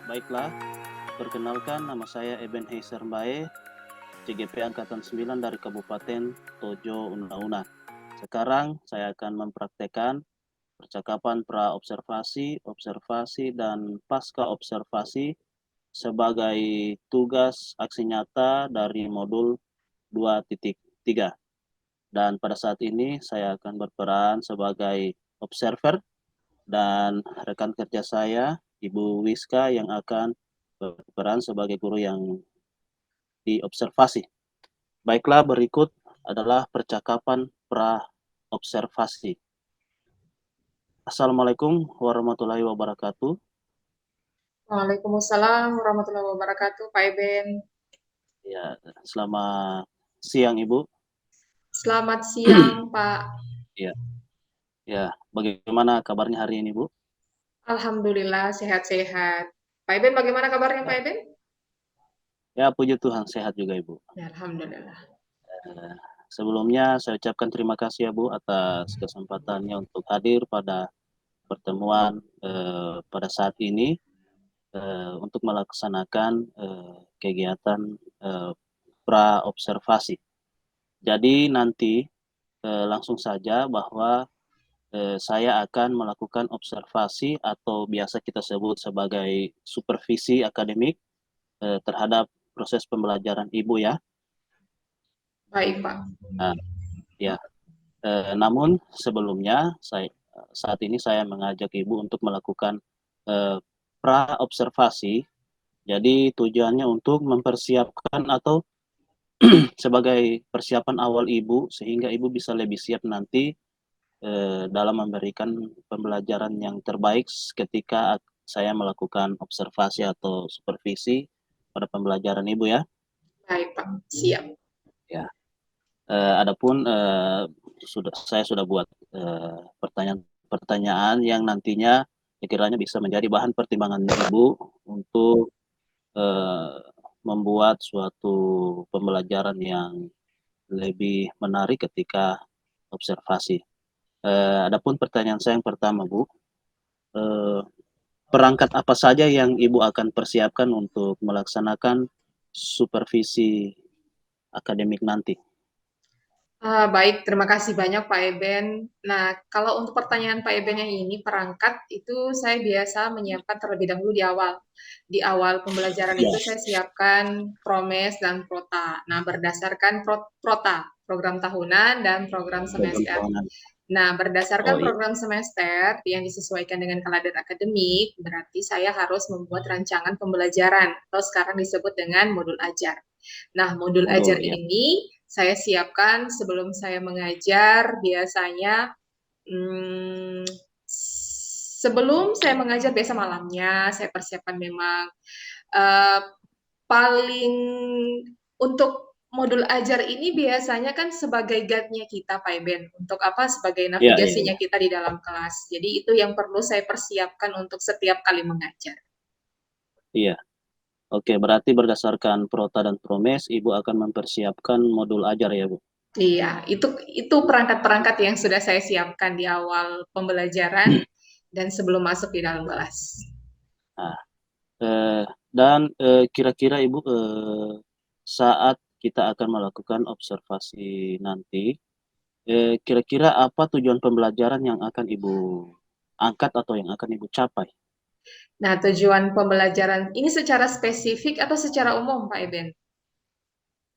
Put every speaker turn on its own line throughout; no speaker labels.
Baiklah, perkenalkan nama saya Eben Heiser Mbae, CGP Angkatan 9 dari Kabupaten Tojo Una-Una. Sekarang saya akan mempraktekkan percakapan pra-observasi, observasi, dan pasca observasi sebagai tugas aksi nyata dari modul 2.3. Dan pada saat ini saya akan berperan sebagai observer dan rekan kerja saya, Ibu Wiska, yang akan berperan sebagai guru yang diobservasi. Baiklah, berikut adalah percakapan pra-observasi. Assalamualaikum warahmatullahi wabarakatuh.
Waalaikumsalam warahmatullahi wabarakatuh, Pak Eben.
Ya, selamat siang Ibu.
Selamat siang, Pak.
Ya, ya. Bagaimana kabarnya hari ini, Bu?
Alhamdulillah sehat-sehat. Pak Eben, bagaimana kabarnya, Pak
Ya,
Eben?
ya puji Tuhan sehat juga Ibu.
Ya, Alhamdulillah.
Eh, Sebelumnya saya ucapkan terima kasih ya Bu atas kesempatannya untuk hadir pada pertemuan pada saat ini untuk melaksanakan kegiatan eh, pra-observasi. Jadi nanti langsung saja bahwa saya akan melakukan observasi atau biasa kita sebut sebagai supervisi akademik terhadap proses pembelajaran Ibu ya.
Baik, Pak.
Nah, ya. Namun sebelumnya saat ini saya mengajak Ibu untuk melakukan pra-observasi. Jadi tujuannya untuk mempersiapkan atau sebagai persiapan awal Ibu sehingga Ibu bisa lebih siap nanti dalam memberikan pembelajaran yang terbaik ketika saya melakukan observasi atau supervisi pada pembelajaran Ibu ya.
Baik, Pak. Siap.
Ya. Adapun saya sudah buat pertanyaan-pertanyaan yang nantinya sekiranya bisa menjadi bahan pertimbangan Ibu untuk eh, membuat suatu pembelajaran yang lebih menarik ketika observasi. Adapun pertanyaan saya yang pertama, Bu, eh, perangkat apa saja yang Ibu akan persiapkan untuk melaksanakan supervisi akademik nanti?
Baik, terima kasih banyak, Pak Eben. Nah, kalau untuk pertanyaan Pak Eben yang ini, perangkat itu saya biasa menyiapkan terlebih dahulu di awal. Di awal pembelajaran
Ya,
itu saya siapkan promes dan prota. Nah, berdasarkan prota, program tahunan dan program
program
semester.
keuangan.
Nah,
Oh
berdasarkan
iya,
program semester yang disesuaikan dengan kalender akademik, berarti saya harus membuat rancangan pembelajaran atau sekarang disebut dengan modul ajar. Nah, modul ajar
modul ya.
ini saya siapkan sebelum saya mengajar, biasanya sebelum saya mengajar biasa malamnya saya persiapkan memang uh, paling untuk modul ajar ini biasanya kan sebagai guide-nya kita, Pak Iben. Untuk apa? Sebagai
Iya, iya,
navigasinya
iya.
kita di dalam kelas. Jadi itu yang perlu saya persiapkan untuk setiap kali mengajar.
Iya. Oke, berarti berdasarkan Prota dan Promes, Ibu akan mempersiapkan modul ajar ya, Bu?
Iya, itu perangkat-perangkat yang sudah saya siapkan di awal pembelajaran dan sebelum masuk di dalam kelas.
Nah, dan kira-kira Ibu saat kita akan melakukan observasi nanti, kira-kira apa tujuan pembelajaran yang akan Ibu angkat atau yang akan Ibu capai?
Nah, tujuan pembelajaran ini secara spesifik atau secara umum, Pak Eben?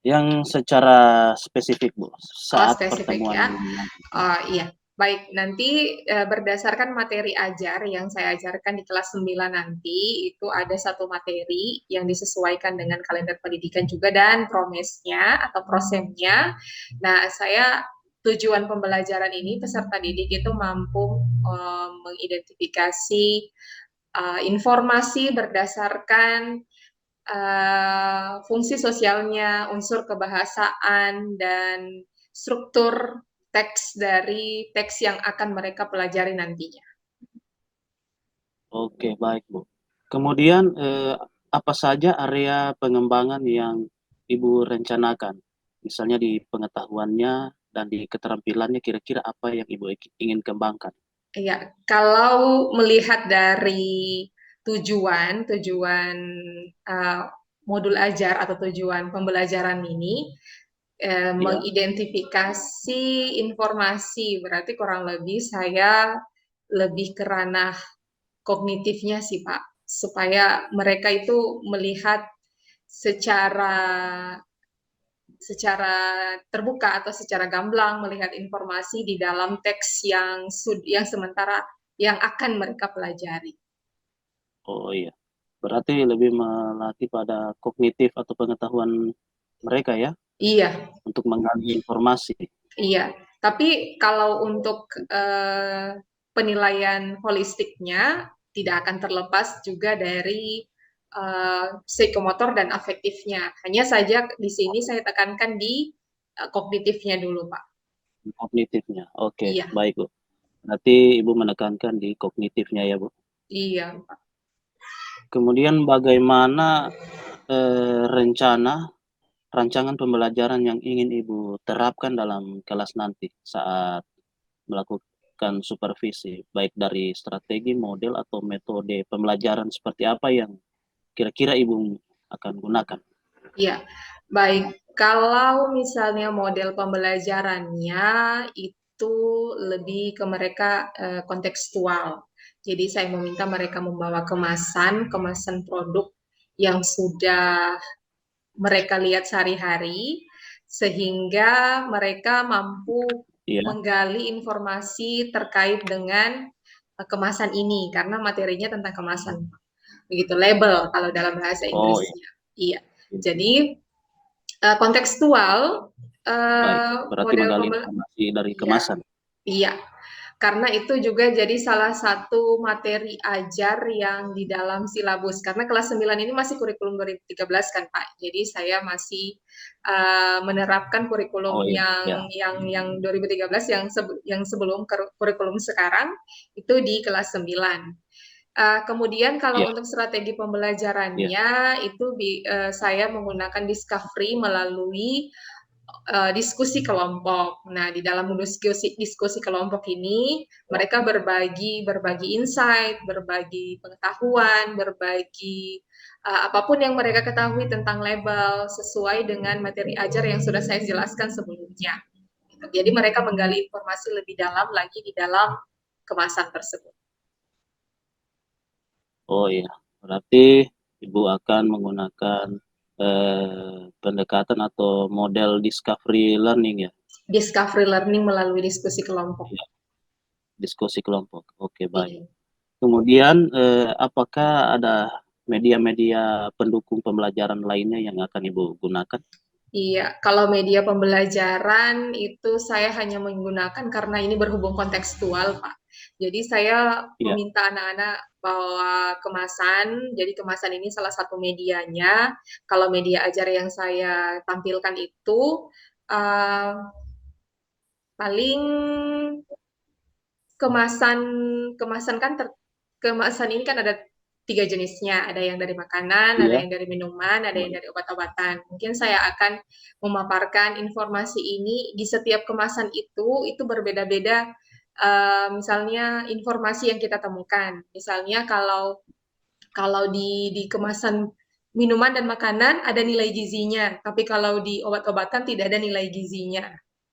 Yang secara spesifik, Bu,
Oh,
saat
spesifik
pertemuan
ya.
nanti.
Oh, iya. Baik, nanti berdasarkan materi ajar yang saya ajarkan di kelas 9 nanti, itu ada satu materi yang disesuaikan dengan kalender pendidikan juga dan promesnya atau prosemnya. Nah, saya tujuan pembelajaran ini peserta didik itu mampu mengidentifikasi informasi berdasarkan fungsi sosialnya, unsur kebahasaan, dan struktur teks dari teks yang akan mereka pelajari nantinya.
Oke, baik, Bu. Kemudian, apa saja area pengembangan yang Ibu rencanakan? Misalnya di pengetahuannya dan di keterampilannya, kira-kira apa yang Ibu ingin kembangkan?
Ya, kalau melihat dari tujuan modul ajar atau tujuan pembelajaran ini
Iya.
mengidentifikasi informasi, berarti kurang lebih saya lebih ke ranah kognitifnya sih Pak, supaya mereka itu melihat secara secara terbuka atau secara gamblang melihat informasi di dalam teks yang sementara yang akan mereka pelajari.
Oh iya. Berarti lebih melatih pada kognitif atau pengetahuan mereka ya
Iya,
untuk menggali informasi.
iya. Tapi kalau untuk penilaian holistiknya tidak akan terlepas juga dari psikomotor dan afektifnya. Hanya saja di sini saya tekankan di kognitifnya dulu, Pak.
Kognitifnya. Oke,
Iya,
baik Bu. Berarti Ibu menekankan di kognitifnya ya Bu.
iya, Pak.
Kemudian bagaimana rencana rancangan pembelajaran yang ingin Ibu terapkan dalam kelas nanti saat melakukan supervisi, baik dari strategi, model, atau metode pembelajaran seperti apa yang kira-kira Ibu akan gunakan?
Iya, baik. Kalau misalnya model pembelajarannya itu lebih ke mereka kontekstual. Jadi saya meminta mereka membawa kemasan produk yang sudah mereka lihat sehari-hari, sehingga mereka mampu
Iya.
menggali informasi terkait dengan kemasan ini, karena materinya tentang kemasan. Begitu, label kalau dalam bahasa
Oh iya.
Inggrisnya. Iya.
Iya.
Jadi kontekstual
Baik. Berarti
model
menggali
pembelajaran.
informasi dari
Iya,
kemasan.
iya. Karena itu juga jadi salah satu materi ajar yang di dalam silabus. Karena kelas 9 ini masih kurikulum 2013 kan Pak. Jadi saya masih menerapkan
Oh
kurikulum
iya. Ya.
yang 2013 yang sebelum kurikulum sekarang itu di kelas 9. Kemudian kalau
Iya.
untuk strategi
Iya.
pembelajarannya itu saya menggunakan discovery melalui diskusi kelompok. Nah, di dalam diskusi kelompok ini mereka berbagi insight, berbagi pengetahuan, berbagi apapun yang mereka ketahui tentang label sesuai dengan materi ajar yang sudah saya jelaskan sebelumnya. Jadi mereka menggali informasi lebih dalam lagi di dalam kemasan tersebut.
Oh iya. Berarti Ibu akan menggunakan pendekatan atau model discovery learning ya.
Discovery learning melalui diskusi kelompok.
Iya. Diskusi kelompok. Oke, baik.
Iya.
Kemudian apakah ada media-media pendukung pembelajaran lainnya yang akan Ibu gunakan?
Iya, kalau media pembelajaran itu saya hanya menggunakan karena ini berhubung kontekstual, Pak. Jadi saya
Iya.
meminta anak-anak bawa kemasan, jadi kemasan ini salah satu medianya. Kalau media ajar yang saya tampilkan itu uh, paling kemasan kemasan kan kemasan ini kan ada 3 jenisnya, ada yang dari makanan, ada
Iya.
yang dari minuman, ada yang dari obat-obatan. Mungkin saya akan memaparkan informasi ini di setiap kemasan itu berbeda-beda. Misalnya informasi yang kita temukan, misalnya kalau kalau di kemasan minuman dan makanan ada nilai gizinya, tapi kalau di obat-obatan tidak ada nilai gizinya.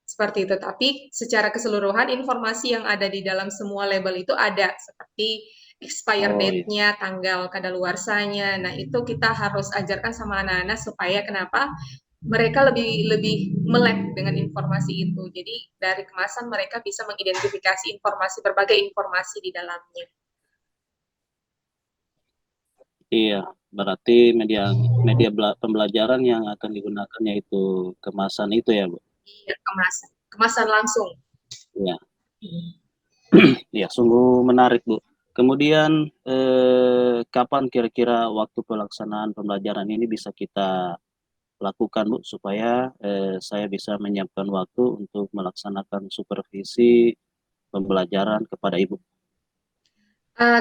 Seperti itu. Tapi secara keseluruhan informasi yang ada di dalam semua label itu ada, seperti expire
Oh iya.
date-nya, tanggal kadaluarsanya. Nah, itu kita harus ajarkan sama anak-anak supaya kenapa? Mereka lebih lebih melek dengan informasi itu. Jadi dari kemasan mereka bisa mengidentifikasi informasi berbagai informasi di dalamnya.
Iya. Berarti media media pembelajaran yang akan digunakan yaitu kemasan itu ya, Bu?
Iya, kemasan. Kemasan langsung.
Iya. Iya, sungguh menarik, Bu. Kemudian kapan kira-kira waktu pelaksanaan pembelajaran ini bisa kita lakukan, Bu, supaya saya bisa menyiapkan waktu untuk melaksanakan supervisi pembelajaran kepada Ibu?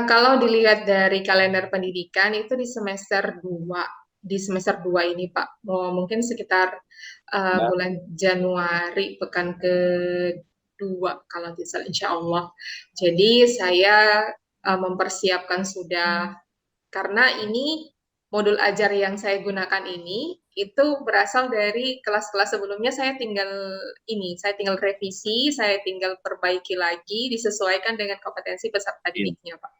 Kalau dilihat dari kalender pendidikan itu di semester 2 ini Pak, mungkin sekitar
Ya.
bulan Januari pekan kedua kalau tidak salah insya Allah. Jadi saya mempersiapkan sudah karena ini modul ajar yang saya gunakan ini itu berasal dari kelas-kelas sebelumnya. Saya tinggal revisi, saya tinggal perbaiki lagi, disesuaikan dengan kompetensi peserta
Iya.
didiknya, Pak.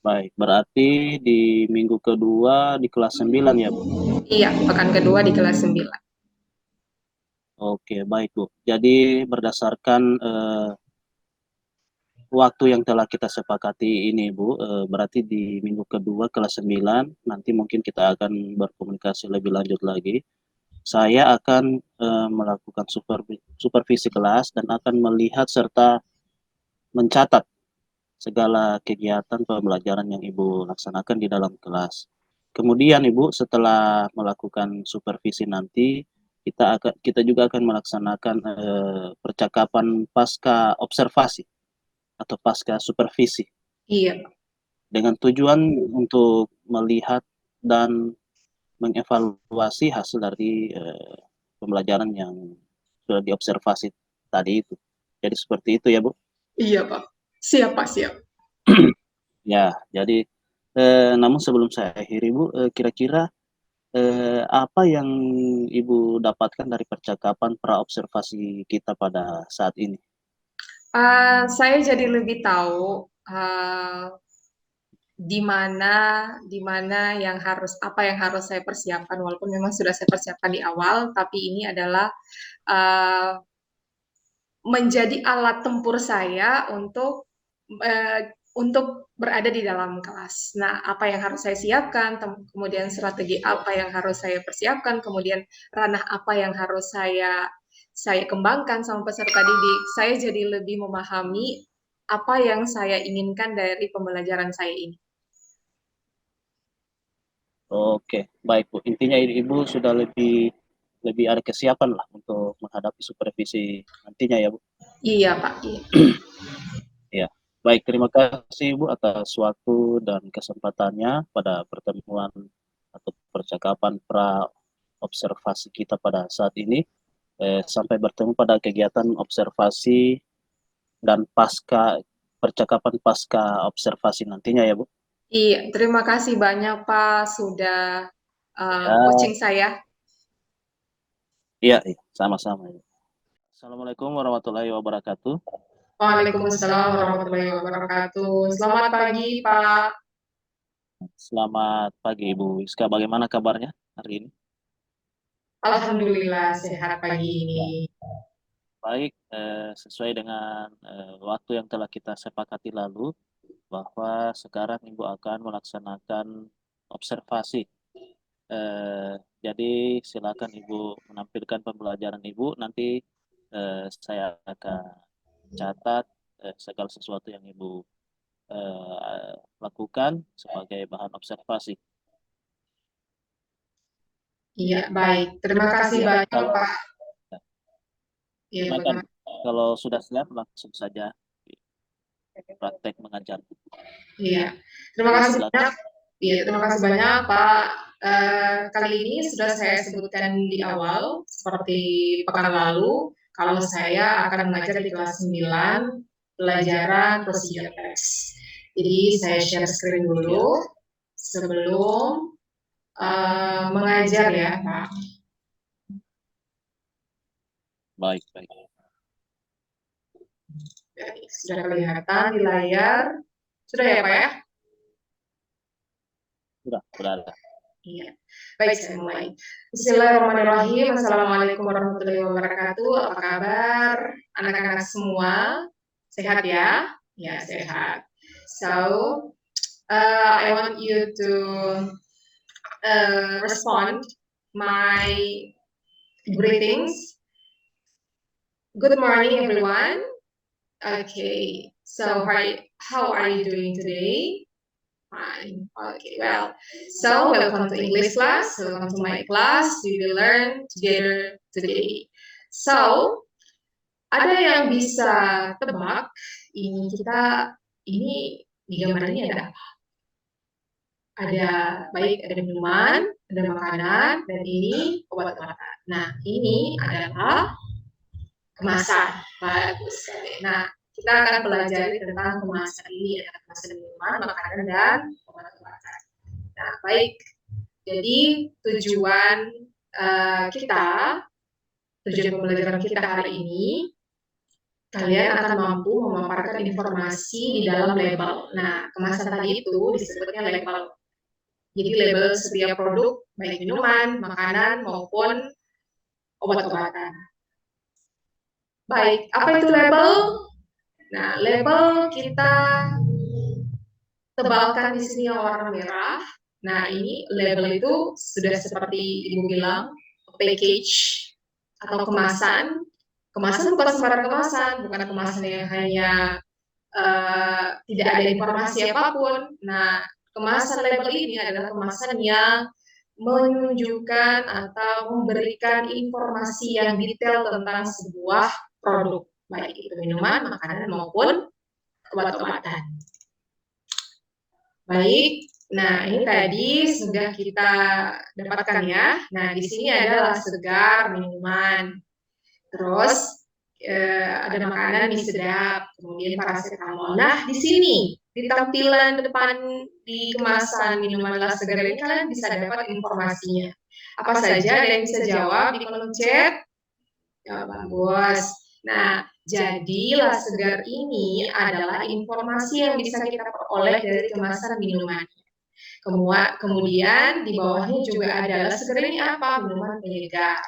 Baik, berarti di minggu kedua di kelas 9 ya, Bu?
Iya, pekan kedua di kelas 9.
Oke, baik, Bu. Jadi berdasarkan waktu yang telah kita sepakati ini, Bu, berarti di minggu kedua kelas 9 nanti mungkin kita akan berkomunikasi lebih lanjut lagi. Saya akan melakukan supervisi kelas dan akan melihat serta mencatat segala kegiatan pembelajaran yang Ibu laksanakan di dalam kelas. Kemudian Ibu setelah melakukan supervisi nanti kita juga akan melaksanakan percakapan pasca observasi atau pasca supervisi
Iya, Pak.
dengan tujuan untuk melihat dan mengevaluasi hasil dari pembelajaran yang sudah diobservasi tadi itu. Jadi seperti itu ya, Bu.
Iya, Pak. Siap, Pak, siap.
Ya, jadi namun sebelum saya akhiri, Bu, kira-kira apa yang Ibu dapatkan dari percakapan pra-observasi kita pada saat ini?
Saya jadi lebih tahu di mana apa yang harus saya persiapkan, walaupun memang sudah saya persiapkan di awal, tapi ini adalah uh, menjadi alat tempur saya untuk berada di dalam kelas. Nah, apa yang harus saya siapkan, kemudian strategi apa yang harus saya persiapkan, kemudian ranah apa yang harus saya kembangkan sama peserta didik. Saya jadi lebih memahami apa yang saya inginkan dari pembelajaran saya ini.
Oke, baik, Bu. Intinya Ibu sudah lebih lebih ada kesiapan lah untuk menghadapi supervisi nantinya ya, Bu.
Iya, Pak. Iya.
Ya, baik. Terima kasih Bu atas waktu dan kesempatannya pada pertemuan atau percakapan pra observasi kita pada saat ini. Sampai bertemu pada kegiatan observasi dan percakapan pasca observasi nantinya ya Bu.
Iya, terima kasih banyak Pak sudah
Ya,
coaching saya.
iya, iya, sama-sama. Assalamualaikum warahmatullahi wabarakatuh.
Waalaikumsalam warahmatullahi wabarakatuh. Selamat pagi Pak.
Selamat pagi Ibu Iska. Bagaimana kabarnya hari ini?
Alhamdulillah sehat pagi ini.
Baik, sesuai dengan waktu yang telah kita sepakati lalu, bahwa sekarang Ibu akan melaksanakan observasi. Eh, jadi silakan Ibu menampilkan pembelajaran Ibu. Nanti saya akan catat segala sesuatu yang Ibu lakukan sebagai bahan observasi.
Iya, baik. Terima kasih
Ya,
banyak
kalau
Pak. Iya,
silakan
bagaimana?
kalau sudah siap langsung saja praktek mengajar.
Iya, terima
Ya,
kasih
silakan.
banyak. Iya, terima kasih banyak Pak. Kali ini sudah saya sebutkan di awal, seperti pekan lalu, kalau saya akan mengajar di kelas 9 pelajaran prosedur teks. Jadi saya share screen
Ya,
dulu sebelum mengajar ya Pak.
baik, baik.
Jadi, sudah kelihatan di layar. Sudah ya Pak ya?
Sudah ada.
Iya. Baik, saya mulai. Bismillahirrahmanirrahim. Assalamualaikum warahmatullahi wabarakatuh. Apa kabar anak-anak semua? Sehat ya? Ya, sehat. So, I want you to respond my greetings. Good morning, everyone. Okay. So, how are you doing today? Fine. Okay, well, so welcome to English class. Welcome to my class. We will learn together today. So, ada yang bisa tebak ini di gambar ini ada apa? Ada minuman, ada makanan, dan ini obat-obatan. Nah, ini adalah kemasan. Bagus. Nah, kita akan pelajari tentang kemasan ini, ya, kemasan minuman, makanan, dan obat-obatan. Nah, baik. Jadi tujuan pembelajaran kita hari ini, kalian akan mampu memaparkan informasi di dalam label. Nah, kemasan tadi itu disebutnya label. Jadi label setiap produk, baik minuman, makanan, maupun obat-obatan. Baik, apa itu label? Nah, label kita tebalkan di sini yang warna merah. Nah, ini label itu sudah seperti Ibu bilang, package atau kemasan. Kemasan bukan sembarang kemasan, bukan kemasan yang hanya tidak ada informasi apapun. Nah, kemasan label ini adalah kemasan yang menunjukkan atau memberikan informasi yang detail tentang sebuah produk, baik itu minuman, makanan, maupun obat-obatan. Baik, nah ini tadi sudah kita dapatkan ya. Nah, di sini adalah segar, minuman. Terus ada makanan mie sedap, kemudian paracetamol. Nah, di sini di tampilan depan di kemasan minuman las segar ini kalian bisa dapat informasinya. Apa saja? Ada yang bisa jawab di kolom chat? Ya, bagus. Nah, jadi las segar ini adalah informasi yang bisa kita peroleh dari kemasan minuman. Kemudian di bawahnya juga ada las segar ini apa? Minuman penyegar.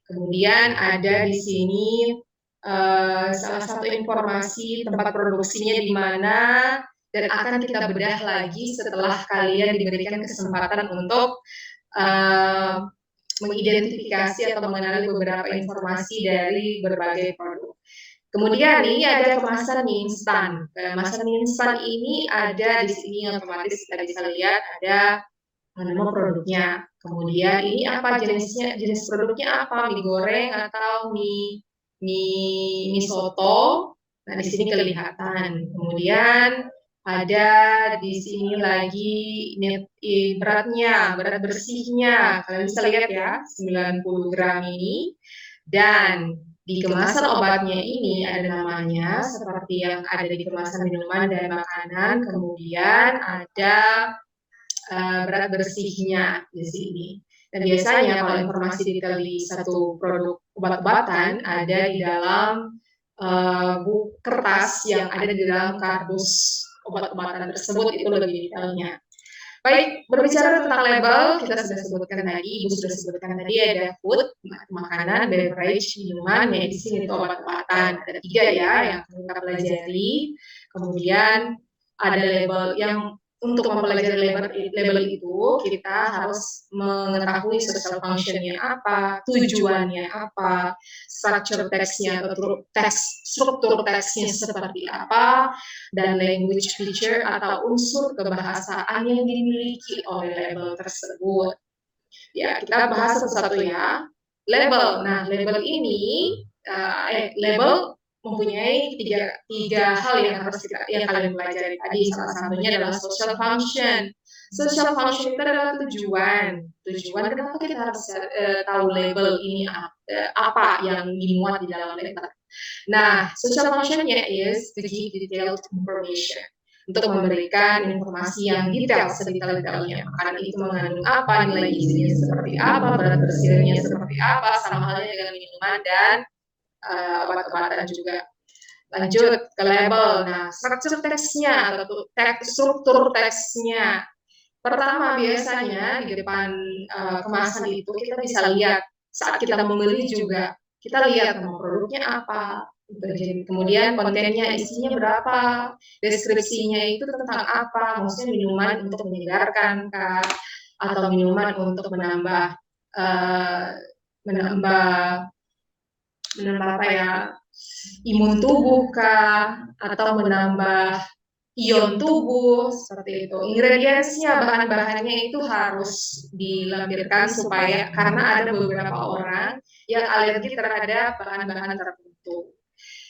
Kemudian ada di sini salah satu informasi tempat produksinya di mana, dan akan kita bedah lagi setelah kalian diberikan kesempatan untuk mengidentifikasi atau mengenali beberapa informasi dari berbagai produk. Kemudian ini ada kemasan mie instan. Kemasan mie instan ini ada di sini, otomatis kita bisa lihat ada nama produknya. Kemudian ini apa jenisnya? Jenis produknya apa? Mie goreng atau mie soto. Nah, di sini kelihatan. Kemudian ada di sini lagi beratnya, berat bersihnya. Kalian bisa lihat ya, 90 gram ini. Dan di kemasan obatnya ini ada namanya seperti yang ada di kemasan minuman dan makanan. Kemudian ada berat bersihnya di sini. Dan biasanya kalau informasi detail di satu produk obat-obatan ada di dalam kertas yang ada di dalam kardus obat-obatan tersebut, itu lebih detailnya. Baik, berbicara tentang label, kita sudah sebutkan tadi, Ibu sudah sebutkan tadi ada food, makanan, beverage, minuman, medicine, itu obat-obatan. Ada 3 ya yang kita pelajari. Kemudian ada label yang untuk mempelajari label itu, kita harus mengetahui social function-nya apa, tujuannya apa, structure text-nya atau struktur teksnya seperti apa, dan language feature atau unsur kebahasaan yang dimiliki oleh label tersebut. Ya, kita bahas satu-satu ya. Label. Nah, label ini, label mempunyai tiga hal yang harus yang kalian pelajari tadi. Salah satunya adalah social function. Social function itu adalah tujuan. Tujuan kenapa kita harus tahu label ini apa yang dimuat di dalam label. Nah, social function-nya is to give detailed information. Untuk memberikan informasi yang detail, sedetail-detailnya. Makanan itu mengandung apa, nilai gizinya seperti apa, berat bersihnya seperti apa, sama halnya dengan minuman dan obat-obatan juga. Lanjut ke label. Nah, struktur teksnya atau struktur teksnya. Pertama, biasanya di depan kemasan itu kita bisa lihat saat kita membeli juga, kita lihat nama produknya apa, kemudian kontennya, isinya berapa, deskripsinya itu tentang apa, maksudnya minuman untuk menyegarkan kah, atau minuman untuk menambah apa ya, imun tubuh kah, atau menambah ion tubuh, seperti itu. Ingredientsnya, bahan-bahannya itu harus dilampirkan supaya, karena ada beberapa orang yang alergi terhadap bahan-bahan tertentu.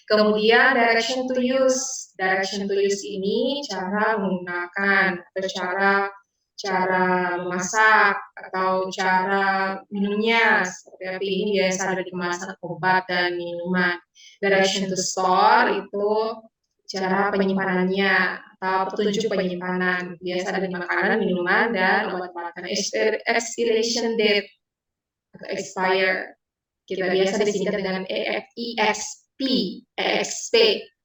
Kemudian direction to use. Direction to use ini cara menggunakan, cara cara memasak atau cara minumnya seperti apa ini biasa ada di kemasan obat dan minuman. Direction to store itu cara penyimpanannya atau petunjuk penyimpanan biasa ada di makanan, minuman dan obat-obatan. Expiration date atau expire kita biasa disingkat dengan EXP, EXP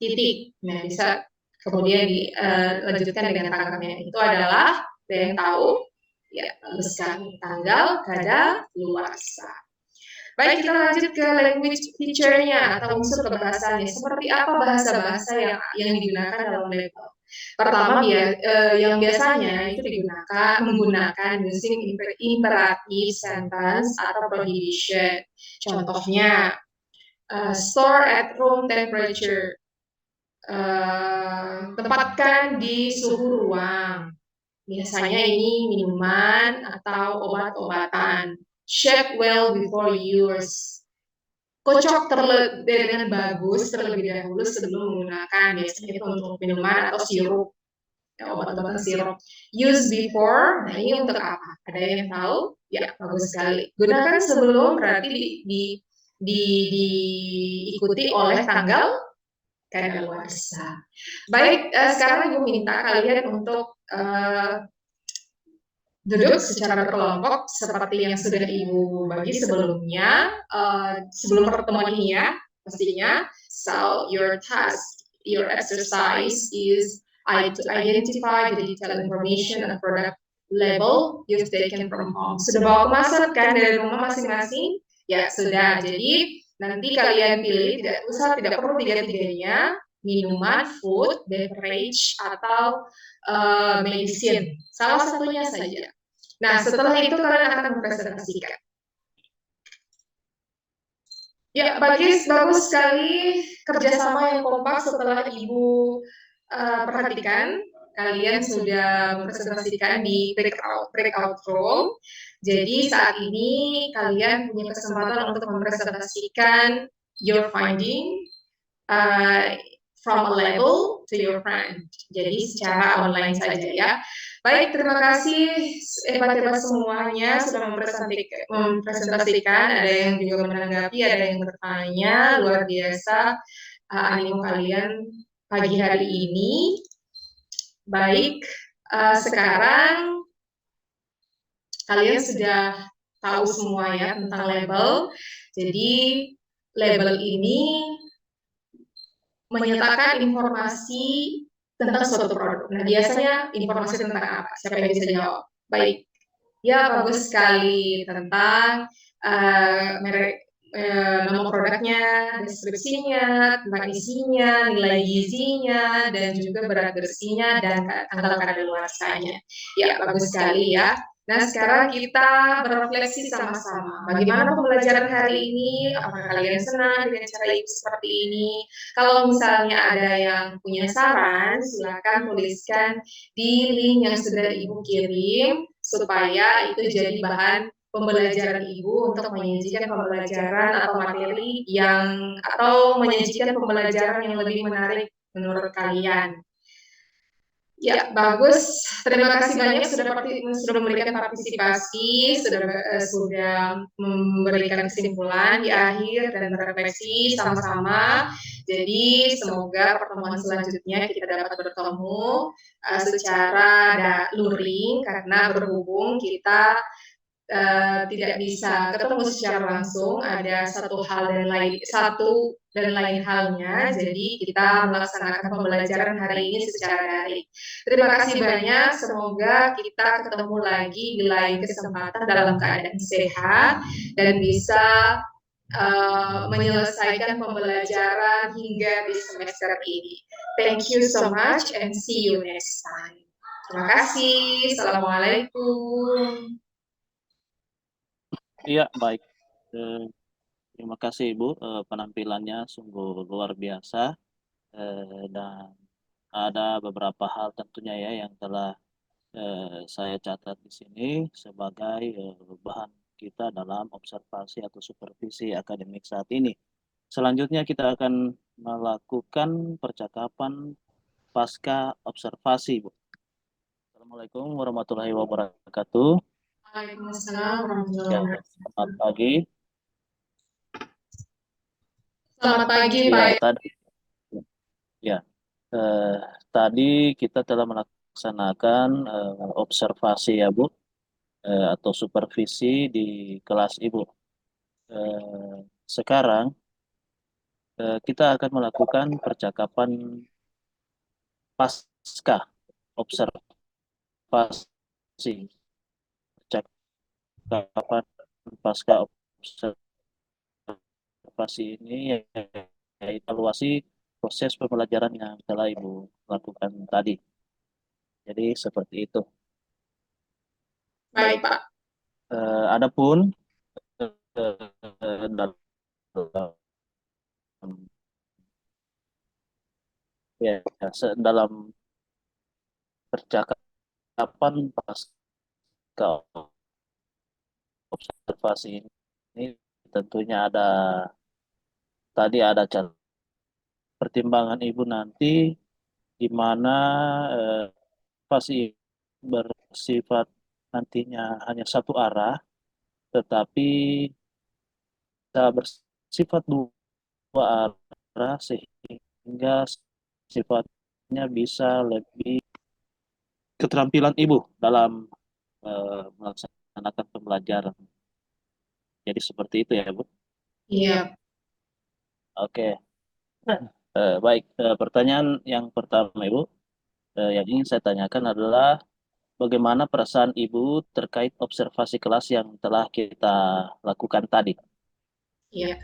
titik. Nah, bisa kemudian dilanjutkan dengan tanggalnya. Itu adalah ada yang tahu? Ya, bagus sekali. Tanggal, kada, luarsa. Baik, kita lanjut ke language feature-nya atau unsur kebahasaannya. Seperti apa bahasa-bahasa yang digunakan dalam label? Pertama, yang biasanya itu menggunakan using imperative sentence atau prohibition. Contohnya, store at room temperature. Tempatkan di suhu ruang. Biasanya ini minuman atau obat-obatan. Check well before use. Kocok dengan bagus terlebih dahulu sebelum menggunakan. Biasanya itu untuk minuman atau sirup. Obat-obatan sirup. Use before, nah ini untuk apa? Ada yang tahu? Ya, bagus sekali. Gunakan sebelum berarti diikuti oleh tanggal kadaluarsa. Baik, sekarang Ibu minta kalian untuk duduk secara berkelompok seperti yang sudah Ibu bagi sebelumnya, sebelum pertemuan ini ya, pastinya. So, your task, your exercise is to identify the detailed information and product label you've taken from home. Sudah bawa kemasan kan dari rumah masing-masing? Ya, sudah. Jadi, nanti kalian pilih, tidak perlu tiga-tiganya, minuman, food, beverage, atau medicine. Salah satunya saja. Nah, setelah itu kalian akan mempresentasikan. Ya, bagus sekali kerjasama yang kompak setelah Ibu perhatikan. Kalian sudah mempresentasikan di breakout room. Jadi saat ini kalian punya kesempatan untuk mempresentasikan your finding from a label to your friend. Jadi secara online saja ya. Baik, terima kasih hebat-hebat semuanya sudah mempresentasikan. Ada yang juga menanggapi, ada yang bertanya. Luar biasa animo kalian pagi hari ini. Baik, sekarang kalian sudah tahu semua ya tentang label. Jadi label ini menyatakan informasi tentang suatu produk. Nah, biasanya informasi tentang apa? Siapa yang bisa jawab? Baik. Ya, bagus sekali tentang merek, nama produknya, deskripsinya, tentang isinya, nilai gizinya, dan juga berat bersihnya dan tanggal kadaluarsanya. Ya, bagus sekali ya. Nah, sekarang kita berefleksi sama-sama. Bagaimana pembelajaran hari ini? Apakah kalian senang dengan cara Ibu seperti ini? Kalau misalnya ada yang punya saran, silakan tuliskan di link yang sudah Ibu kirim, supaya itu jadi bahan pembelajaran Ibu untuk menyajikan pembelajaran atau materi atau menyajikan pembelajaran yang lebih menarik menurut kalian. Ya, bagus. Terima kasih banyak sudah memberikan partisipasi, sudah memberikan kesimpulan di akhir dan berefleksi sama-sama. Jadi semoga pertemuan selanjutnya kita dapat bertemu secara luring karena berhubung kita tidak bisa ketemu secara langsung, ada satu dan lain halnya, jadi kita melaksanakan pembelajaran hari ini secara daring. Terima kasih banyak, semoga kita ketemu lagi di lain kesempatan dalam keadaan sehat dan bisa menyelesaikan pembelajaran hingga di semester ini. Thank you so much and see you next time. Terima kasih. Assalamualaikum.
Iya, baik. Terima kasih Ibu, penampilannya sungguh luar biasa, dan ada beberapa hal tentunya ya yang telah saya catat di sini sebagai bahan kita dalam observasi atau supervisi akademik saat ini. Selanjutnya kita akan melakukan percakapan pasca observasi, Bu. Assalamualaikum warahmatullahi wabarakatuh.
Waalaikumsalam warahmatullahi
Ya,
wabarakatuh.
selamat pagi.
Selamat pagi,
Ya,
Pak.
ya, eh, tadi kita telah melaksanakan observasi ya, Bu, atau supervisi di kelas Ibu. Sekarang kita akan melakukan percakapan pasca observasi, percakapan pasca observasi ini ya, evaluasi proses pembelajaran yang telah Ibu lakukan tadi. Jadi seperti itu.
Baik, Pak.
Adapun dalam ya dalam percakapan pasca observasi ini tentunya ada pertimbangan Ibu nanti di mana eh, pasti bersifat nantinya hanya satu arah, tetapi bisa bersifat dua arah sehingga sifatnya bisa lebih keterampilan Ibu dalam melaksanakan pembelajaran. Jadi seperti itu ya, Bu.
Iya.
Oke. Baik. Pertanyaan yang pertama, Ibu, yang ingin saya tanyakan adalah bagaimana perasaan Ibu terkait observasi kelas yang telah kita lakukan tadi?
Iya.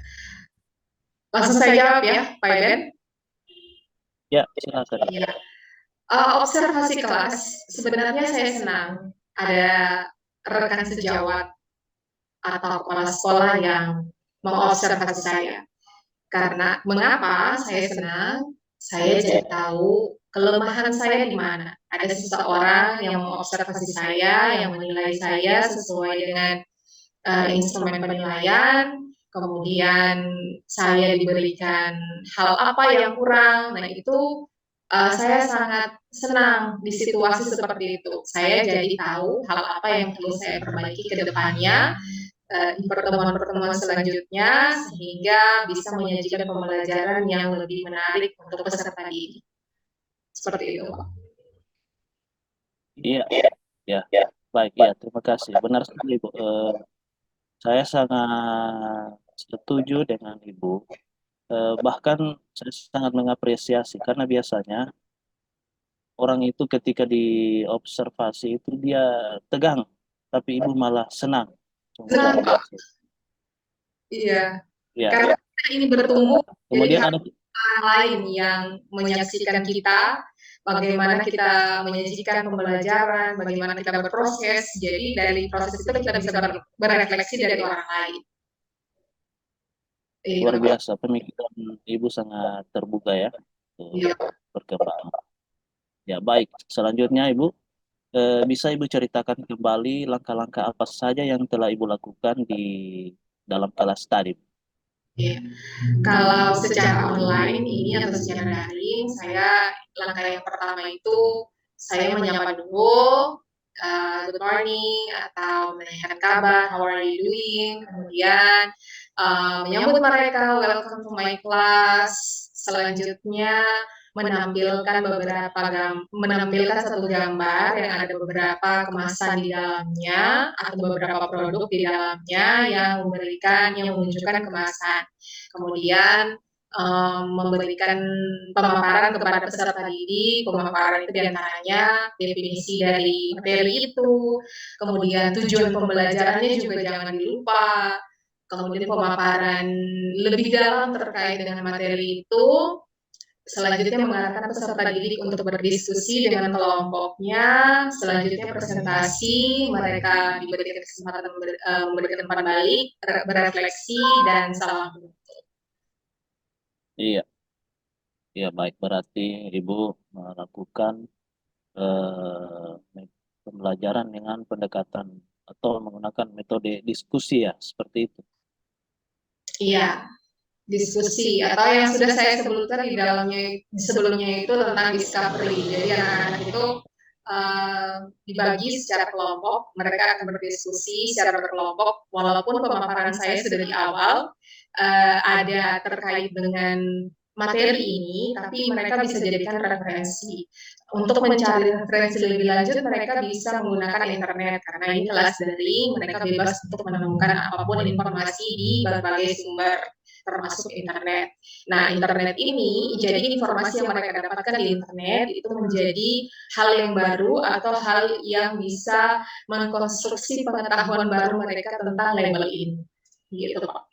Langsung saya jawab ya, Pak Ben.
Ya, silakan.
Iya. Observasi kelas, sebenarnya saya senang ada rekan sejawat atau kepala sekolah yang mengobservasi saya. Karena mengapa saya senang? Saya jadi tahu kelemahan saya di mana. Ada seseorang yang mengobservasi saya, yang menilai saya sesuai dengan instrumen penilaian, kemudian saya diberikan hal apa yang kurang. Nah, itu saya sangat senang di situasi seperti itu. Saya jadi tahu hal apa yang perlu saya perbaiki ke depannya di pertemuan-pertemuan selanjutnya sehingga bisa menyajikan pembelajaran yang lebih menarik untuk peserta didik. Seperti itu.
Iya, ya. Baik, ya. Terima kasih. Benar sekali, Bu. Saya sangat setuju dengan Ibu. Bahkan saya sangat mengapresiasi karena biasanya orang itu ketika diobservasi itu dia tegang, tapi Ibu malah senang. Sungguh luar
Senang, Pak.
biasa.
Iya.
Ya.
Karena kita ini bertumbuh jadi
Kemudian ada
orang lain yang menyaksikan kita, bagaimana kita menyajikan pembelajaran, bagaimana kita berproses. Jadi dari proses itu kita bisa berefleksi dari orang lain.
luar
Itu.
biasa, pemikiran Ibu sangat terbuka ya,
Iya.
berkembang. Ya, baik. Selanjutnya Ibu, bisa Ibu ceritakan kembali langkah-langkah apa saja yang telah Ibu lakukan di dalam kelas tadi?
Iya. Kalau secara online ini atau secara daring, saya langkah yang pertama itu saya menyapa dulu, good morning atau menanyakan kabar, how are you doing? Kemudian menyambut mereka, welcome to my class. Selanjutnya menampilkan satu gambar yang ada beberapa kemasan di dalamnya atau beberapa produk di dalamnya yang menunjukkan kemasan. Kemudian memberikan pemaparan kepada peserta didik, pemaparan itu diantaranya definisi dari materi itu, kemudian tujuan pembelajarannya juga jangan dilupa, kemudian pemaparan lebih dalam terkait dengan materi itu, selanjutnya mengarahkan peserta didik untuk berdiskusi dengan kelompoknya, selanjutnya presentasi, mereka diberikan kesempatan memberikan umpan balik, berefleksi, dan salam.
Iya, iya baik. Berarti Ibu melakukan pembelajaran dengan pendekatan atau menggunakan metode diskusi ya, seperti itu.
Iya, diskusi atau yang sudah saya sebutkan di dalamnya sebelumnya itu tentang discovery. Jadi anak-anak itu dibagi secara kelompok, mereka akan berdiskusi secara berkelompok, walaupun pemaparan saya sudah di awal ada terkait dengan materi ini, tapi mereka bisa jadikan referensi. Untuk mencari referensi lebih lanjut, mereka bisa menggunakan internet, karena ini kelas daring, mereka bebas untuk menemukan apapun informasi di berbagai sumber, termasuk internet. Nah, internet ini, jadi informasi yang mereka dapatkan di internet itu menjadi hal yang baru atau hal yang bisa mengkonstruksi pengetahuan baru mereka tentang label ini. Gitu, Pak.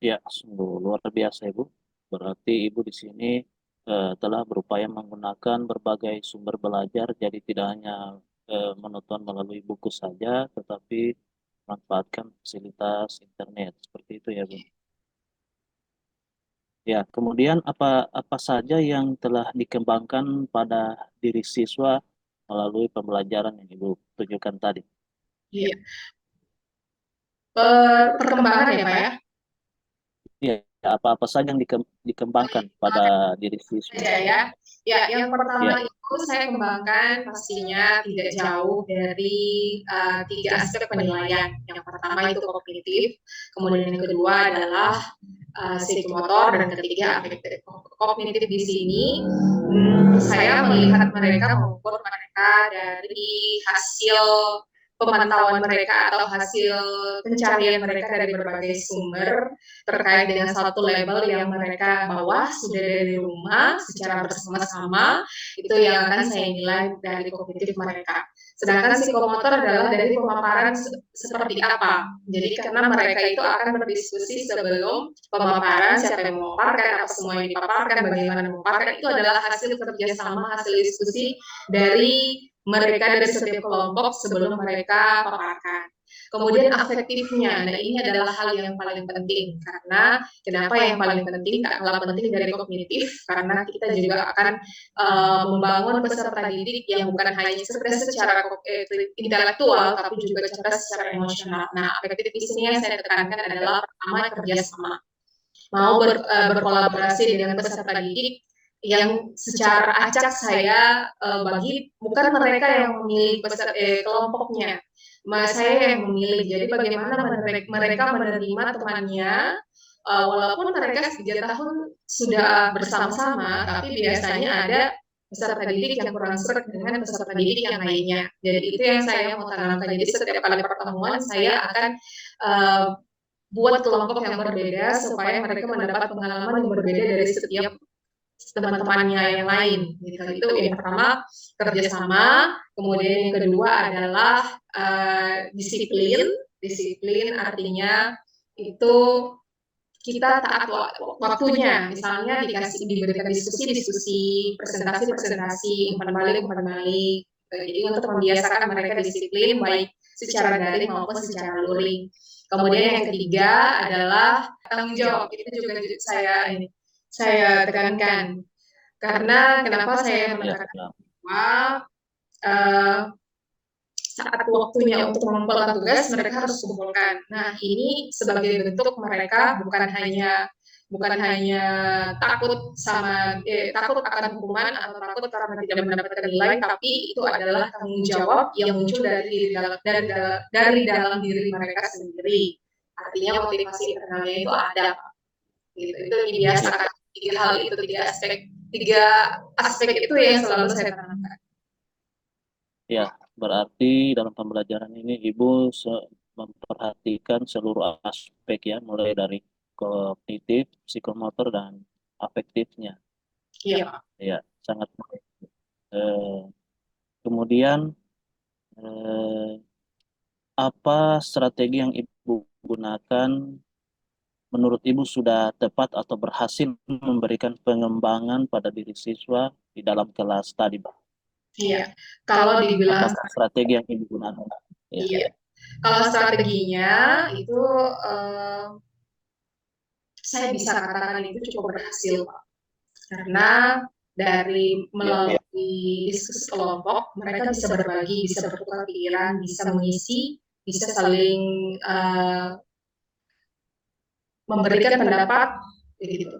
Ya, sungguh luar biasa Ibu. Berarti Ibu di sini telah berupaya menggunakan berbagai sumber belajar, jadi tidak hanya menonton melalui buku saja, tetapi manfaatkan fasilitas internet. Seperti itu ya, Bu. Ya, kemudian apa apa saja yang telah dikembangkan pada diri siswa melalui pembelajaran yang Ibu tunjukkan tadi?
Iya. Perkembangan ya, Pak ya?
Ya, apa-apa saja yang dikembangkan pada diri siswa?
Ya. Ya, yang
Ya,
pertama itu saya kembangkan pastinya tidak jauh dari tiga aspek penilaian. Yang pertama itu kognitif, kemudian yang kedua adalah psikomotor, dan ketiga afektif. Kognitif di sini saya melihat mereka, mengukur mereka dari hasil pemantauan mereka atau hasil pencarian mereka dari berbagai sumber terkait dengan satu label yang mereka bawa sudah dari rumah secara bersama-sama, itu yang akan saya nilai dari kognitif mereka. Sedangkan psikomotor adalah dari pemaparan seperti apa. Jadi karena mereka itu akan berdiskusi sebelum pemaparan, siapa yang memaparkan, apa semua yang dipaparkan, bagaimana memaparkan, itu adalah hasil kerjasama, hasil diskusi dari mereka dari setiap kelompok sebelum mereka paparkan. Kemudian afektifnya, nah ini adalah hal yang paling penting, karena kenapa yang paling penting, kalah penting dari kognitif, karena kita juga akan membangun peserta didik yang bukan hanya cerdas secara intelektual, tapi juga cerdas secara emosional. Nah, afektif di sini yang saya tekankan adalah pertama kerjasama, mau berkolaborasi dengan peserta didik yang secara acak saya bagi, bukan mereka yang memilih kelompoknya, saya yang memilih. Jadi bagaimana mereka menerima temannya, walaupun mereka 3 tahun sudah bersama-sama, tapi biasanya ada peserta didik yang kurang seret dengan peserta didik yang lainnya. Jadi itu yang saya mau tanamkan. Jadi setiap kali pertemuan saya akan buat kelompok yang berbeda supaya mereka mendapat pengalaman yang berbeda dari setiap teman-temannya yang lain. Gitu. Itu yang pertama kerjasama, kemudian yang kedua adalah disiplin. Disiplin artinya itu kita taat waktunya, misalnya diberikan diskusi, presentasi, umpan balik. Jadi untuk membiasakan mereka disiplin baik secara daring maupun secara luring. Kemudian yang ketiga adalah tanggung jawab. Itu juga saya tekankan. Karena kenapa saya menekankan bahwa saat waktunya untuk mengumpulkan tugas, mereka harus kumpulkan. Nah, ini sebagai bentuk mereka bukan hanya takut takut akan hukuman atau takut karena tidak mendapatkan nilai, tapi itu adalah tanggung jawab yang muncul dari dalam diri mereka sendiri. Artinya motivasi internalnya itu ada. Gitu. Itu dibiasakan tiga aspek itu yang selalu saya tanamkan.
Ya, berarti dalam pembelajaran ini Ibu memperhatikan seluruh aspek ya, mulai dari kognitif, psikomotor, dan afektifnya.
Iya.
Ya, sangat baik. Kemudian apa strategi yang Ibu gunakan menurut Ibu sudah tepat atau berhasil memberikan pengembangan pada diri siswa di dalam kelas tadi, Pak?
Iya, kalau dibilang
strategi yang Ibu gunakan. Ya.
Iya, kalau strateginya itu saya bisa katakan itu cukup berhasil, Pak. Karena dari melalui diskusi kelompok, mereka bisa berbagi, bisa bertukar pikiran, bisa mengisi, bisa saling memberikan pendapat, begitu.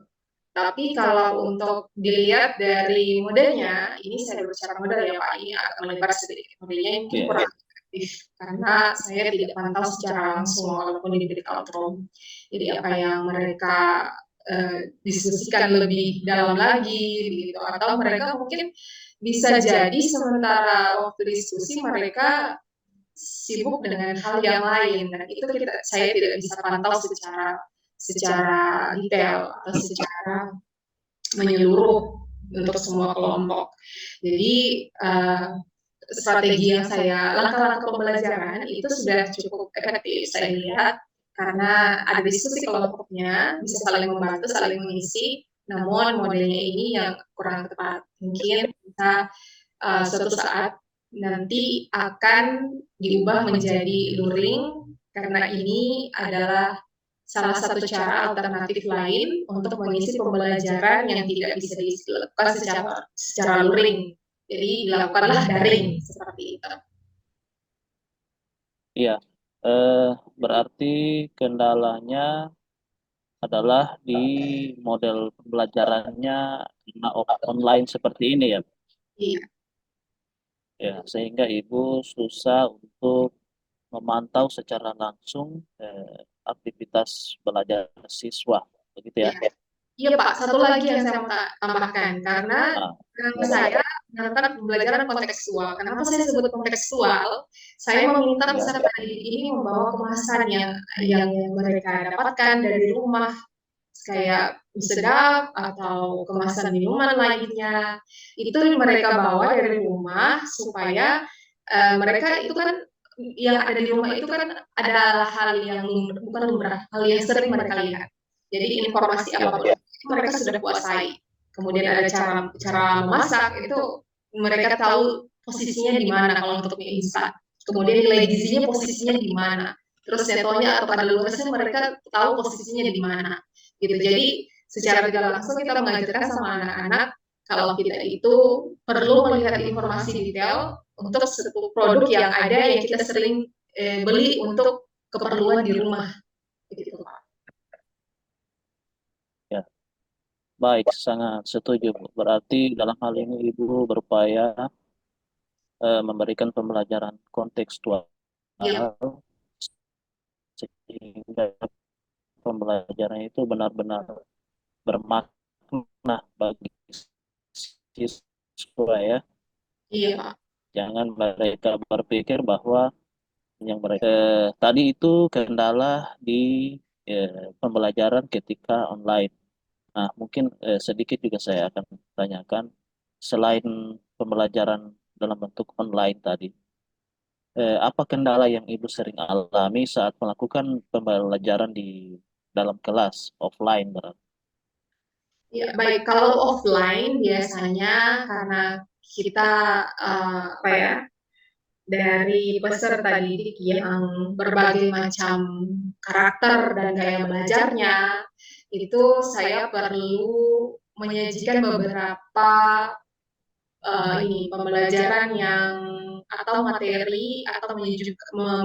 Tapi kalau untuk dilihat dari modenya, ini saya berbicara model ya Pak, ini agak melebar sedikit. Modelnya mungkin
Iya,
kurang efektif karena saya tidak pantau secara langsung walaupun di Outlook. Jadi apa yang mereka diskusikan lebih dalam lagi gitu, atau mereka mungkin bisa jadi sementara waktu diskusi mereka sibuk dengan hal yang lain dan itu saya tidak bisa pantau secara secara detail atau secara menyeluruh untuk semua kelompok. Jadi strategi yang langkah-langkah pembelajaran itu sudah cukup efektif saya lihat karena ada diskusi kelompoknya, bisa saling membantu, saling mengisi. Namun modelnya ini yang kurang tepat. Mungkin kita suatu saat nanti akan diubah menjadi luring karena ini adalah salah satu cara alternatif lain untuk mengisi pembelajaran yang tidak bisa dilakukan secara luring. Jadi dilakukanlah daring seperti itu.
iya. Berarti kendalanya adalah di model pembelajarannya karena online seperti ini ya.
Iya,
Ya, sehingga Ibu susah untuk memantau secara langsung aktivitas belajar siswa, begitu ya.
iya. Iya Pak, satu lagi yang saya mau tambahkan, karena
Nah,
saya melakukan pembelajaran kontekstual. Kenapa saya sebut kontekstual? Saya meminta
ya,
peserta didik ini membawa kemasan yang mereka dapatkan dari rumah, kayak mie sedap atau kemasan minuman lainnya. Itu mereka bawa dari rumah supaya mereka itu kan yang ada di rumah itu kan adalah hal yang bukan lumrah, hal yang sering mereka lihat. Jadi informasi
ya,
apapun itu mereka sudah kuasai. Kemudian ada cara cara memasak itu mereka tahu posisinya di mana kalau untuk mie instan. Kemudian nilai gizinya posisinya di mana. Terus setonya atau kadaluarsanya mereka tahu posisinya di mana. Gitu. Jadi secara tidak langsung kita mengajarkan sama anak-anak kalau kita itu perlu melihat informasi detail untuk satu produk yang ada yang kita sering beli untuk keperluan di rumah. Gitu, Pak.
ya. Baik, sangat setuju, Bu. Berarti dalam hal ini Ibu berupaya memberikan pembelajaran kontekstual
Iya,
sehingga pembelajaran itu benar-benar bermakna bagi siswa ya.
iya, Pak.
Jangan mereka berpikir bahwa yang mereka tadi itu kendala di pembelajaran ketika online. Nah, mungkin sedikit juga saya akan tanyakan selain pembelajaran dalam bentuk online tadi, apa kendala yang Ibu sering alami saat melakukan pembelajaran di dalam kelas offline berarti?
Ya, baik. Kalau offline biasanya karena kita apa ya dari peserta didik yang berbagai macam karakter dan gaya belajarnya, itu saya perlu menyajikan beberapa ini pembelajaran yang atau materi atau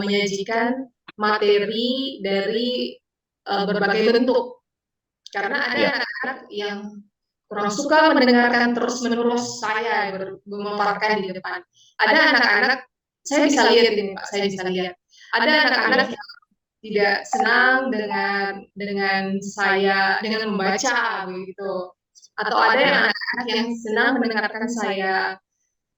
menyajikan materi dari berbagai bentuk karena ada
Ya,
anak-anak yang kurang suka mendengarkan terus-menerus saya memaparkan di depan. Ada anak-anak, saya bisa lihat ini Pak, saya bisa lihat. Ada anak-anak
ya,
yang tidak senang dengan saya dengan membaca begitu. Atau ada yang
ya,
anak-anak yang senang mendengarkan saya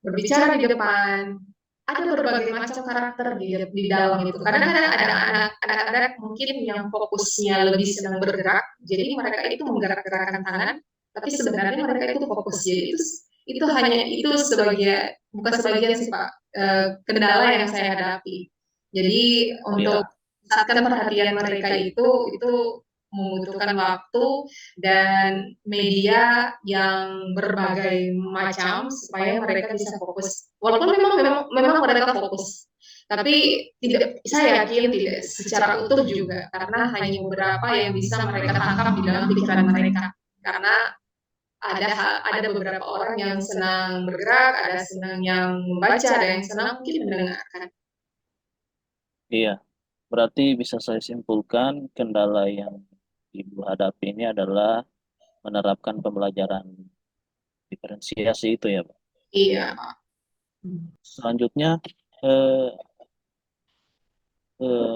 berbicara di depan. Ada berbagai macam karakter di dalam itu. Kadang-kadang ada anak-anak mungkin yang fokusnya lebih senang bergerak, jadi mereka itu menggerak-gerakkan tangan, tapi sebenarnya mereka itu fokus. Jadi itu hanya itu sebagai bukan sebagian sih Pak kendala yang saya hadapi. Jadi untuk
ya,
pusatkan perhatian mereka itu membutuhkan waktu dan media yang berbagai macam supaya mereka bisa fokus. Walaupun memang mereka fokus, tapi tidak saya yakin tidak secara utuh juga karena hanya beberapa yang bisa mereka tangkap di dalam pikiran mereka. Karena ada beberapa orang yang senang bergerak, ada senang yang membaca, ada yang senang mungkin mendengarkan.
iya. Berarti bisa saya simpulkan kendala yang Ibu hadapi ini adalah menerapkan pembelajaran diferensiasi itu ya, Pak.
Iya, Pak. Hmm.
Selanjutnya, eh,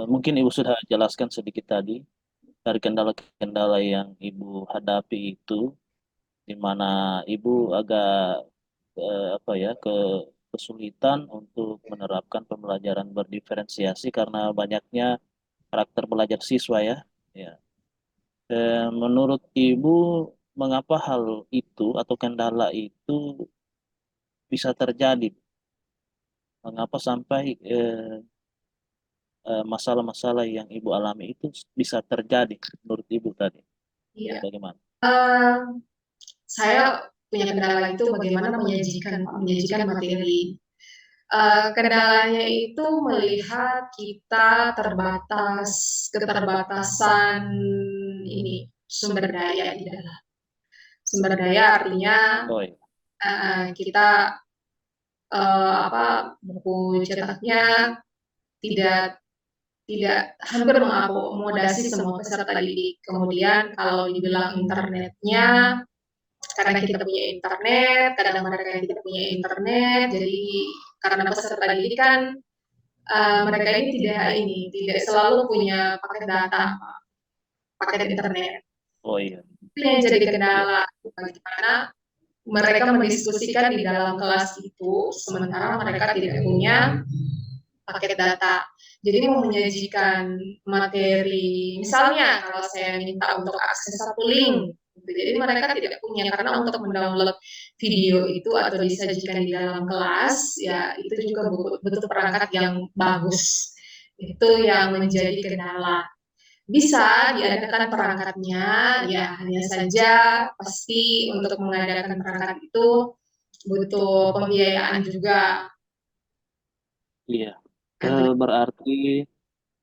mungkin Ibu sudah jelaskan sedikit tadi dari kendala-kendala yang Ibu hadapi itu, di mana Ibu agak apa ya, kesulitan untuk menerapkan pembelajaran berdiferensiasi karena banyaknya karakter belajar siswa ya. Ya. Menurut Ibu, mengapa hal itu atau kendala itu bisa terjadi? Mengapa sampai masalah-masalah yang Ibu alami itu bisa terjadi menurut Ibu tadi?
Iya.
Bagaimana?
Eh, saya punya kendala itu bagaimana menyajikan materi. Kendalanya itu melihat kita keterbatasan ini sumber daya di dalam. Sumber daya artinya
Oh iya,
kita apa buku cetaknya tidak tidak hampir mengakomodasi semua peserta didik. Kemudian kalau dibilang internetnya, karena kita punya internet, kadang mereka yang tidak punya internet, jadi karena peserta didik kan mereka ini tidak selalu punya paket data, paket internet.
oh iya,
Itu yang jadi
iya,
kendala bagaimana mereka mendiskusikan di dalam kelas itu, sementara mereka tidak punya paket data. Jadi mau menyajikan materi, misalnya kalau saya minta untuk akses satu link, gitu. Jadi mereka tidak punya karena untuk mendownload video itu atau disajikan di dalam kelas, ya itu juga butuh perangkat yang bagus. Itu yang menjadi kendala. Bisa diadakan perangkatnya, ya hanya saja pasti untuk mengadakan perangkat itu butuh pembiayaan juga.
iya.
Karena
Berarti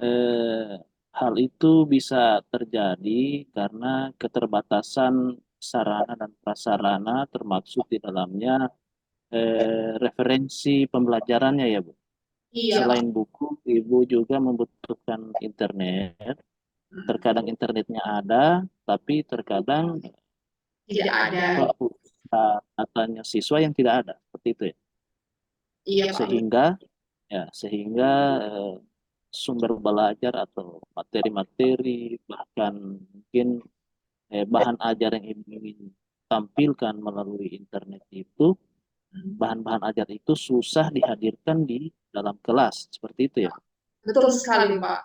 eh, hal itu bisa terjadi karena keterbatasan sarana dan prasarana termaksud di dalamnya referensi pembelajarannya ya, Bu.
iya Pak,
Selain buku, Ibu juga membutuhkan internet. Terkadang internetnya ada, tapi terkadang
tidak ada.
datanya siswa yang tidak ada, seperti itu ya.
Iya Pak,
Sehingga sehingga sumber belajar atau materi-materi bahkan mungkin bahan ajar yang Ibu ingin tampilkan melalui internet itu, bahan-bahan ajar itu susah dihadirkan di dalam kelas, seperti itu ya.
betul sekali Pak.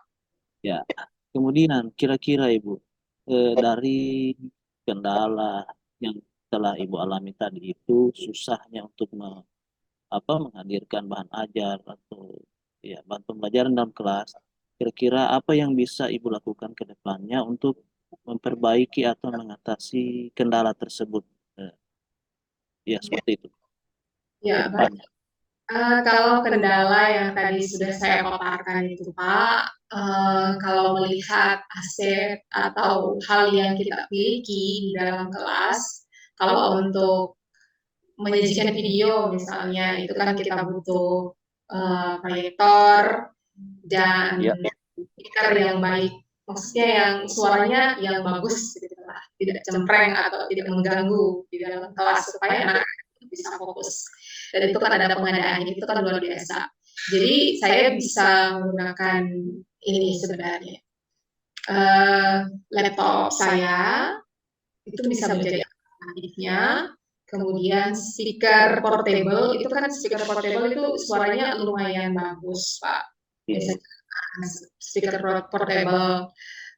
Ya, kemudian kira-kira Ibu, dari kendala yang telah Ibu alami tadi itu susahnya untuk menghadirkan bahan ajar atau ya bahan pembelajaran dalam kelas, kira-kira apa yang bisa Ibu lakukan ke depannya untuk memperbaiki atau mengatasi kendala tersebut? Eh, ya, seperti itu ke
Ya, baik.
depannya.
Kalau kendala yang tadi sudah saya paparkan itu Pak, kalau melihat aset atau hal yang kita miliki di dalam kelas, kalau untuk menyajikan video misalnya, itu kan kita butuh proyektor dan
Ya,
speaker yang baik, maksudnya yang suaranya yang bagus gitu lah, tidak cempreng atau tidak mengganggu di dalam kelas supaya anak bisa fokus. Dan itu kan ada pengadaannya, itu kan luar biasa. Jadi saya bisa menggunakan ini sebenarnya laptop saya itu bisa menjadi alternatifnya. Kemudian speaker portable itu kan speaker portable itu suaranya lumayan bagus Pak.
iya,
Biasanya speaker portable.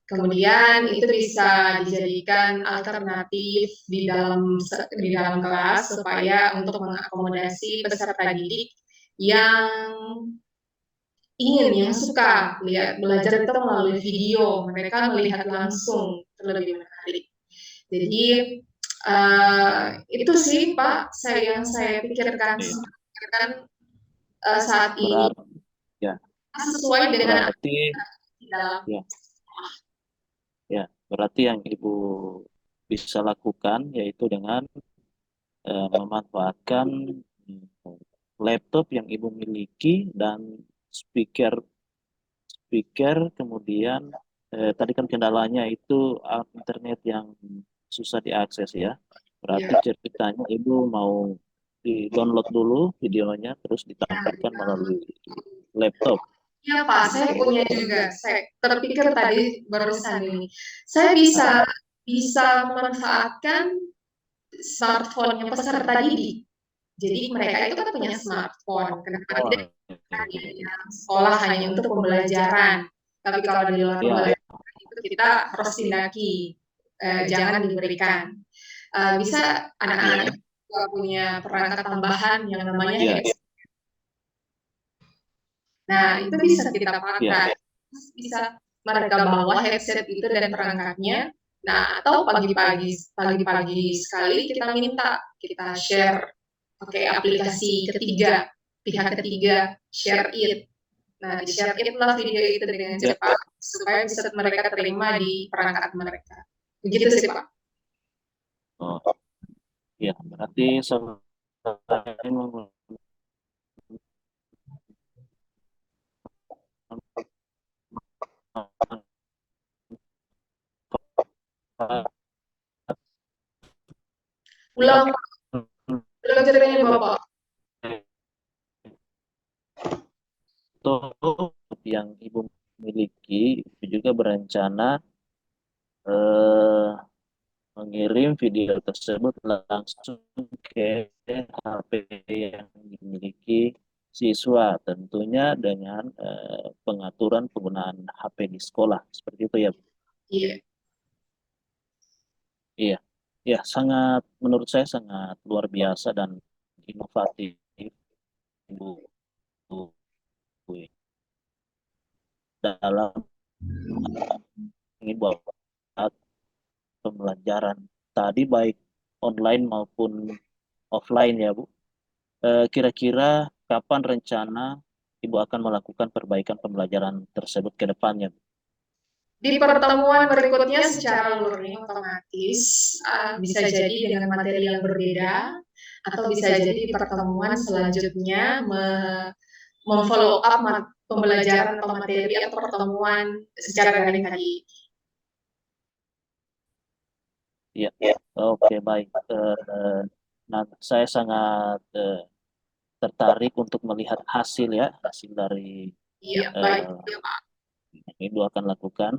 Kemudian itu bisa dijadikan alternatif di dalam kelas supaya untuk mengakomodasi peserta didik yang yang suka lihat belajar itu melalui video, mereka melihat langsung terlebih menarik. Jadi itu sih Pak, yang saya pikirkan
iya.
saat ini
Berarti ya,
sesuai dengan
berarti
di dalam.
ya, ya, berarti yang Ibu bisa lakukan yaitu dengan memanfaatkan laptop yang Ibu miliki dan speaker speaker kemudian tadi kan kendalanya itu internet yang susah diakses ya. Berarti
Iya.
ceritanya Ibu mau di-download dulu videonya, terus
Ya,
ditampilkan melalui laptop.
iya Pak, saya punya juga. Saya terpikir tadi barusan ini, saya bisa
Ah,
bisa memanfaatkan smartphone-nya peserta didik. Jadi mereka itu kan punya smartphone. Kenapa tidak
oh,
yang sekolah hanya untuk pembelajaran? Tapi kalau di luar
ya,
pembelajaran itu kita harus tindaki, jangan diberikan. Bisa anak-anak
ya,
juga punya perangkat tambahan yang namanya
ya,
headset. Nah, itu bisa kita
ya,
pakai. Bisa mereka bawa headset itu dan perangkatnya. Nah, atau pagi-pagi sekali kita minta, kita share pakai aplikasi ketiga, pihak ketiga, share it. Nah, di share it lah video itu dengan
ya.
cepat supaya bisa mereka terima di perangkat mereka. Begitu sih, Pak.
Oh, ya, berarti selain
Ulang, ulang ceritanya Bapak.
untuk yang Ibu miliki, Ibu juga berencana eh, mengirim video tersebut langsung ke HP yang dimiliki siswa, tentunya dengan pengaturan penggunaan HP di sekolah. Seperti itu ya, Bu?
Iya.
Iya, ya sangat menurut saya sangat luar biasa dan inovatif Bu dalam ingin buat pembelajaran tadi baik online maupun offline ya Bu. Kira-kira kapan rencana Ibu akan melakukan perbaikan pembelajaran tersebut ke depannya?
Di pertemuan berikutnya secara learning otomatis bisa jadi dengan materi yang berbeda atau bisa jadi di pertemuan selanjutnya memfollow up pembelajaran atau materi atau pertemuan secara daring tadi.
Ya, oke baik. Nah, saya sangat tertarik untuk melihat hasil ya, hasil dari
Iya, baik.
eh, yang Ibu akan lakukan.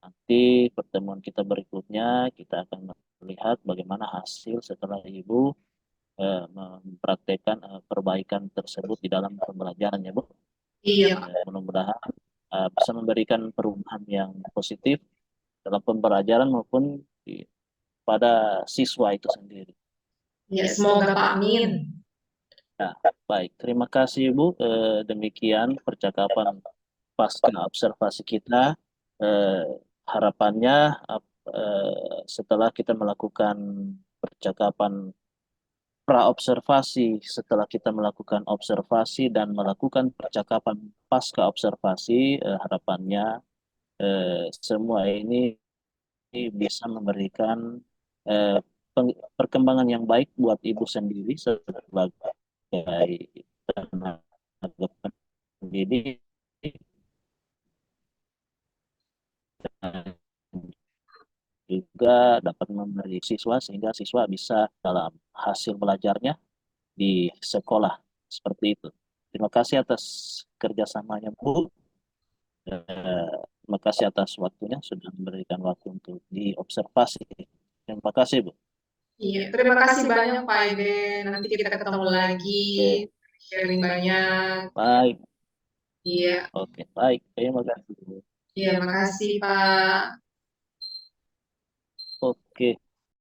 Nanti pertemuan kita berikutnya kita akan melihat bagaimana hasil setelah Ibu mempraktekkan perbaikan tersebut di dalam pembelajaran ya Bu.
Iya, Pak.
Mudah-mudahan bisa memberikan perubahan yang positif dalam pembelajaran maupun pada siswa itu sendiri.
Ya, semoga Pak Amin.
Nah, baik, terima kasih Ibu. Demikian percakapan pasca observasi kita. Eh, Harapannya setelah kita melakukan percakapan pra-observasi, setelah kita melakukan observasi dan melakukan percakapan pasca observasi, harapannya semua ini bisa memberikan eh, perkembangan yang baik buat ibu sendiri sebagai tenaga pendidik, dan juga dapat memberi siswa sehingga siswa bisa dalam hasil belajarnya di sekolah seperti itu. Terima kasih atas kerjasamanya Bu. Terima kasih atas waktunya sudah memberikan waktu untuk diobservasi. Terima kasih Bu.
Iya, terima kasih banyak Pak Ede. Nanti kita ketemu lagi,
Oke,
sharing banyak.
baik.
Iya,
Oke, baik. Terima kasih Bu.
iya, makasih Pak.
Oke.